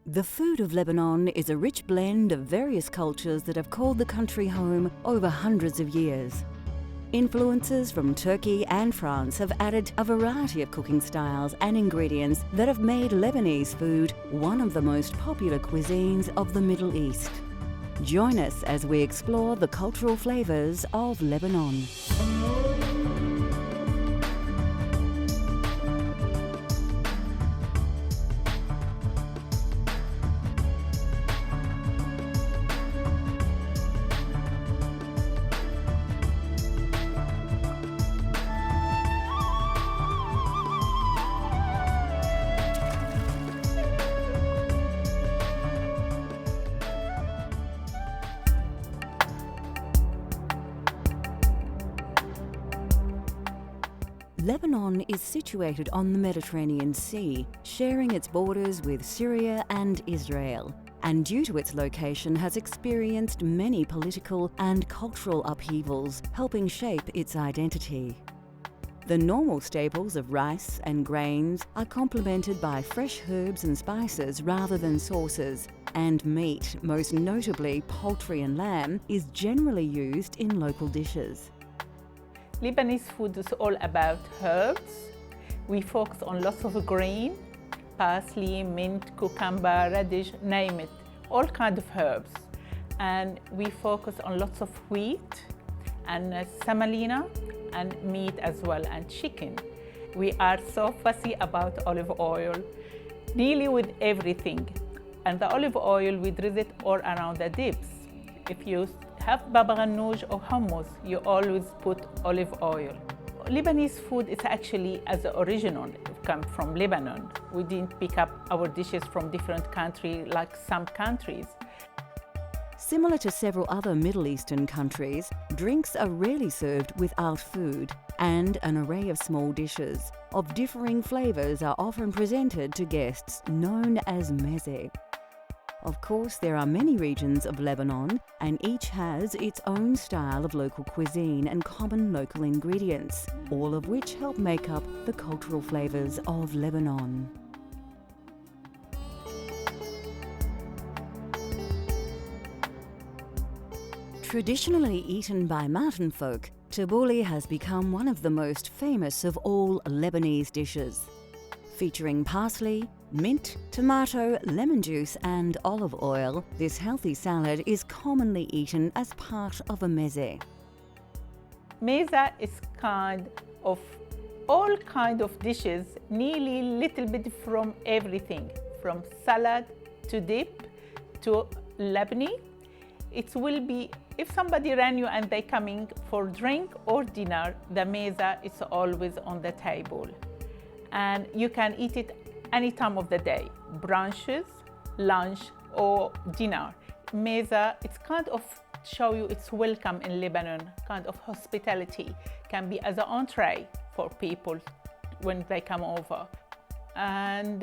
The food of Lebanon is a rich blend of various cultures that have called the country home over hundreds of years. Influences from Turkey and France have added a variety of cooking styles and ingredients that have made Lebanese food one of the most popular cuisines of the Middle East. Join us as we explore the cultural flavors of Lebanon. Lebanon is situated on the Mediterranean Sea, sharing its borders with Syria and Israel, and due to its location has experienced many political and cultural upheavals, helping shape its identity. The normal staples of rice and grains are complemented by fresh herbs and spices rather than sauces, and meat, most notably poultry and lamb, is generally used in local dishes. Lebanese food is all about herbs. We focus on lots of green, parsley, mint, cucumber, radish, name it, all kinds of herbs. And we focus on lots of wheat and semolina and meat as well, and chicken. We are so fussy about olive oil, really with everything. And the olive oil, we drizzle it all around the dips. If you have baba ganoush or hummus, you always put olive oil. Lebanese food is actually, as the original, come from Lebanon. We didn't pick up our dishes from different countries like some countries. Similar to several other Middle Eastern countries, drinks are rarely served without food, and an array of small dishes of differing flavors are often presented to guests, known as meze. Of course, there are many regions of Lebanon, and each has its own style of local cuisine and common local ingredients, all of which help make up the cultural flavors of Lebanon. Traditionally eaten by mountain folk, tabbouleh has become one of the most famous of all Lebanese dishes. Featuring parsley, mint, tomato, lemon juice and olive oil, this healthy salad is commonly eaten as part of a meze. Meza is all kind of dishes, nearly little bit from everything, from salad to dip to labni. It will be, if somebody ran you and they coming for drink or dinner, the meza is always on the table. And you can eat it any time of the day, brunches, lunch, or dinner. Meza, it's kind of show you it's welcome in Lebanon, kind of hospitality. Can be as an entree for people when they come over. And,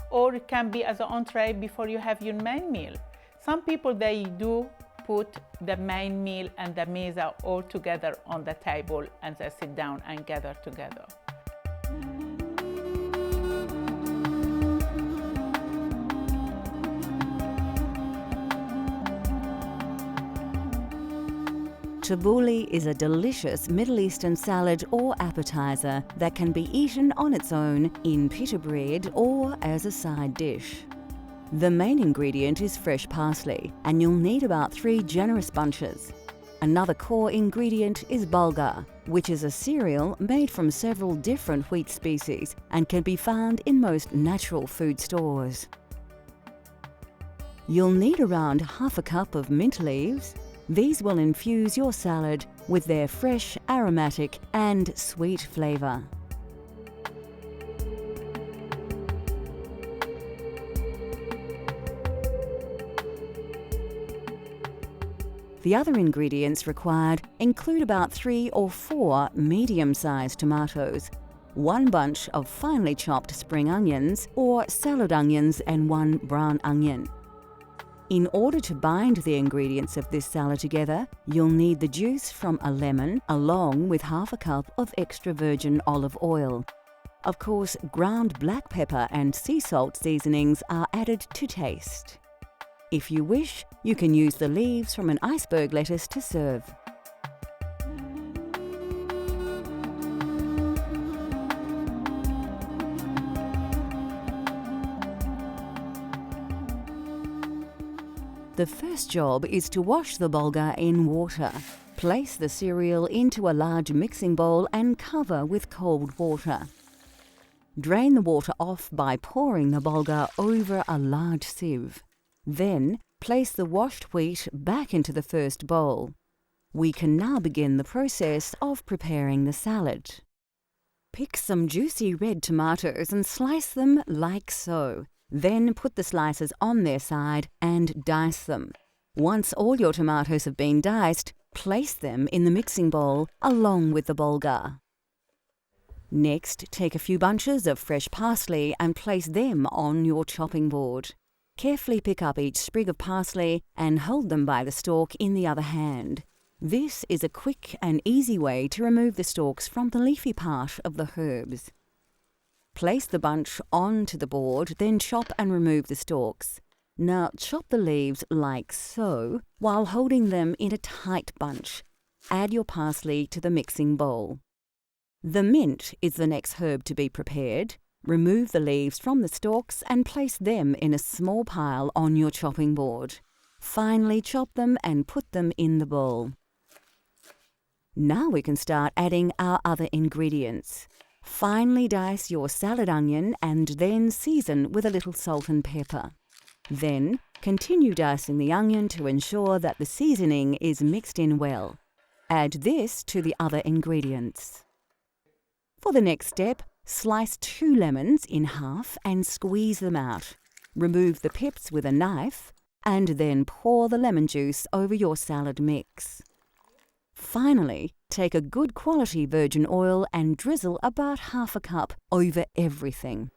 or it can be as an entree before you have your main meal. Some people, they do put the main meal and the meza all together on the table and they sit down and gather together. Tabbouleh is a delicious Middle Eastern salad or appetizer that can be eaten on its own, in pita bread, or as a side dish. The main ingredient is fresh parsley, and you'll need about 3 generous bunches. Another core ingredient is bulgur, which is a cereal made from several different wheat species and can be found in most natural food stores. You'll need around half a cup of mint leaves. These will infuse your salad with their fresh, aromatic and sweet flavor. The other ingredients required include about 3 or 4 medium-sized tomatoes, 1 bunch of finely chopped spring onions or salad onions and 1 brown onion. In order to bind the ingredients of this salad together, you'll need the juice from a lemon along with half a cup of extra virgin olive oil. Of course, ground black pepper and sea salt seasonings are added to taste. If you wish, you can use the leaves from an iceberg lettuce to serve. The first job is to wash the bulgur in water. Place the cereal into a large mixing bowl and cover with cold water. Drain the water off by pouring the bulgur over a large sieve. Then, place the washed wheat back into the first bowl. We can now begin the process of preparing the salad. Pick some juicy red tomatoes and slice them like so. Then put the slices on their side and dice them. Once all your tomatoes have been diced, place them in the mixing bowl along with the bulgur. Next, take a few bunches of fresh parsley and place them on your chopping board. Carefully pick up each sprig of parsley and hold them by the stalk in the other hand. This is a quick and easy way to remove the stalks from the leafy part of the herbs. Place the bunch onto the board, then chop and remove the stalks. Now chop the leaves like so, while holding them in a tight bunch. Add your parsley to the mixing bowl. The mint is the next herb to be prepared. Remove the leaves from the stalks and place them in a small pile on your chopping board. Finally chop them and put them in the bowl. Now we can start adding our other ingredients. Finely dice your salad onion and then season with a little salt and pepper. Then, continue dicing the onion to ensure that the seasoning is mixed in well. Add this to the other ingredients. For the next step, slice 2 lemons in half and squeeze them out. Remove the pips with a knife and then pour the lemon juice over your salad mix. Finally, take a good quality virgin oil and drizzle about half a cup over everything.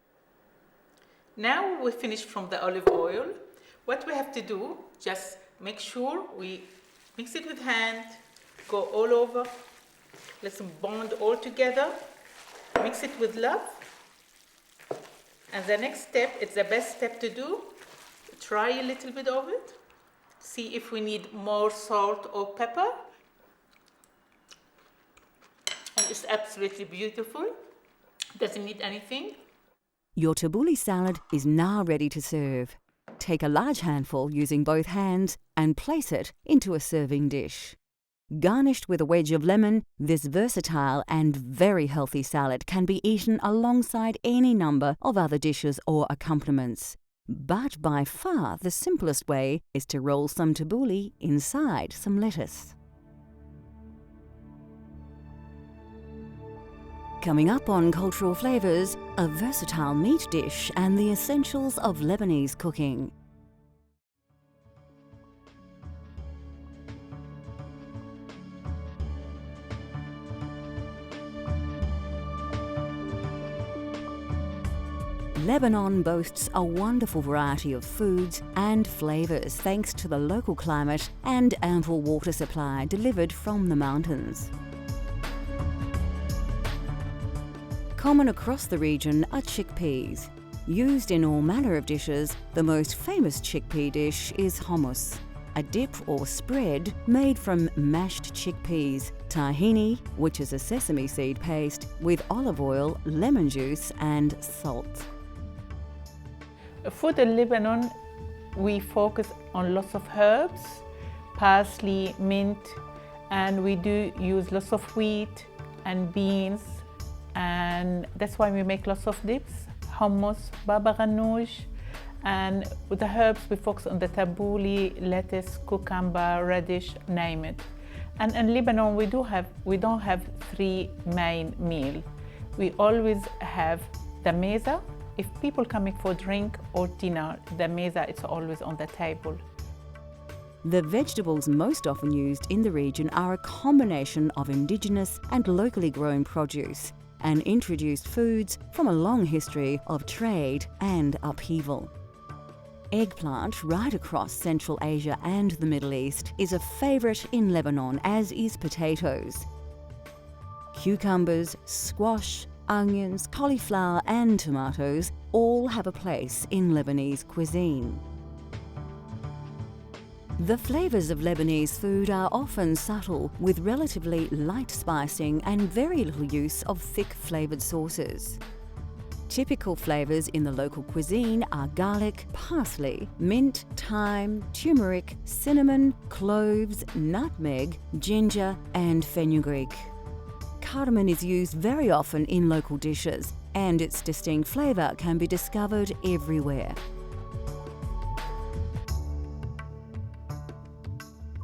Now we finished from the olive oil. What we have to do, just make sure we mix it with hand, go all over, let's bond all together, mix it with love. And the next step, it's the best step to do, try a little bit of it, see if we need more salt or pepper. And it's absolutely beautiful, doesn't need anything. Your tabbouleh salad is now ready to serve. Take a large handful using both hands and place it into a serving dish. Garnished with a wedge of lemon, this versatile and very healthy salad can be eaten alongside any number of other dishes or accompaniments. But by far the simplest way is to roll some tabbouleh inside some lettuce. Coming up on Cultural Flavours, a versatile meat dish and the essentials of Lebanese cooking. Lebanon boasts a wonderful variety of foods and flavours thanks to the local climate and ample water supply delivered from the mountains. Common across the region are chickpeas. Used in all manner of dishes, the most famous chickpea dish is hummus, a dip or spread made from mashed chickpeas, tahini, which is a sesame seed paste, with olive oil, lemon juice and salt. Food in Lebanon, we focus on lots of herbs, parsley, mint, and we do use lots of wheat and beans. And that's why we make lots of dips, hummus, baba ghanoush, and with the herbs we focus on the tabbouleh, lettuce, cucumber, radish, name it. And in Lebanon we don't have 3 main meals. We always have the meza. If people coming for drink or dinner, the meza is always on the table. The vegetables most often used in the region are a combination of indigenous and locally grown produce, and introduced foods from a long history of trade and upheaval. Eggplant, right across Central Asia and the Middle East, is a favourite in Lebanon, as is potatoes. Cucumbers, squash, onions, cauliflower and tomatoes all have a place in Lebanese cuisine. The flavours of Lebanese food are often subtle, with relatively light spicing and very little use of thick flavoured sauces. Typical flavours in the local cuisine are garlic, parsley, mint, thyme, turmeric, cinnamon, cloves, nutmeg, ginger and fenugreek. Cardamom is used very often in local dishes, and its distinct flavour can be discovered everywhere.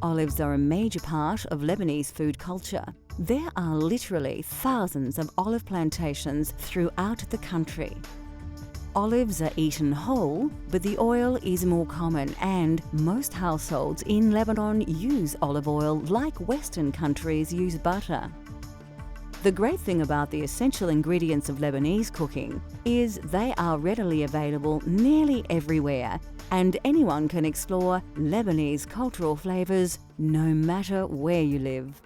Olives are a major part of Lebanese food culture. There are literally thousands of olive plantations throughout the country. Olives are eaten whole, but the oil is more common, and most households in Lebanon use olive oil like Western countries use butter. The great thing about the essential ingredients of Lebanese cooking is they are readily available nearly everywhere, and anyone can explore Lebanese cultural flavours no matter where you live.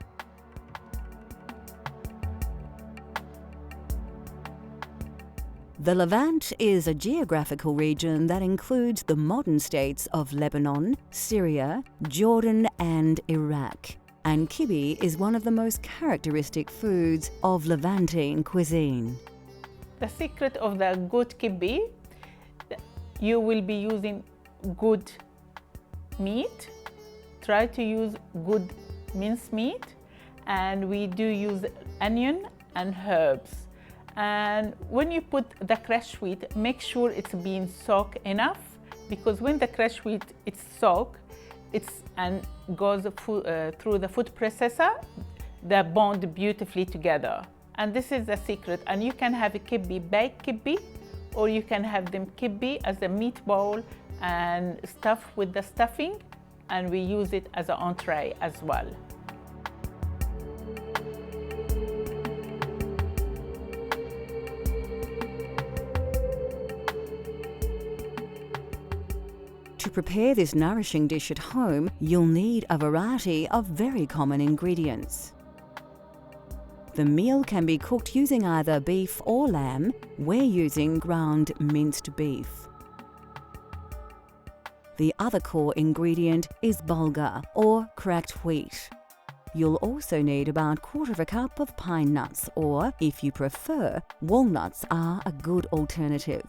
The Levant is a geographical region that includes the modern states of Lebanon, Syria, Jordan and Iraq. And kibbeh is one of the most characteristic foods of Levantine cuisine. The secret of the good kibbeh, you will be using good meat. Try to use good minced meat, and we do use onion and herbs. And when you put the crushed wheat, make sure it's being soaked enough, because when the crushed wheat is soaked, and goes through the food processor, they bond beautifully together. And this is the secret. And you can have a kibbeh, baked kibbeh, or you can have them kibbeh as a meatball and stuff with the stuffing, and we use it as an entree as well. To prepare this nourishing dish at home, you'll need a variety of very common ingredients. The meal can be cooked using either beef or lamb. We're using ground minced beef. The other core ingredient is bulgur, or cracked wheat. You'll also need about 1/4 cup of pine nuts, or, if you prefer, walnuts are a good alternative.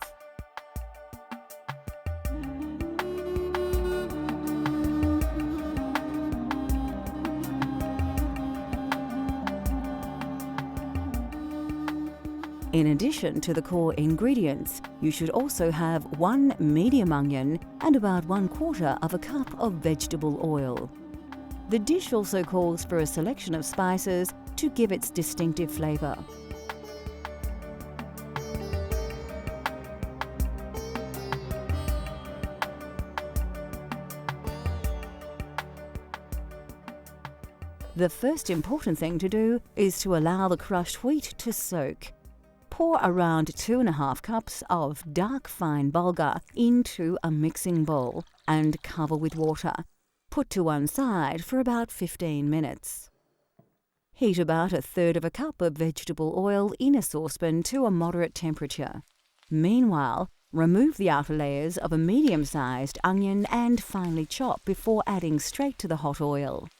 In addition to the core ingredients, you should also have 1 medium onion and about 1/4 cup of vegetable oil. The dish also calls for a selection of spices to give its distinctive flavour. The first important thing to do is to allow the crushed wheat to soak. Pour around 2½ cups of dark fine bulgur into a mixing bowl and cover with water. Put to one side for about 15 minutes. Heat about 1/3 cup of vegetable oil in a saucepan to a moderate temperature. Meanwhile, remove the outer layers of a medium-sized onion and finely chop before adding straight to the hot oil.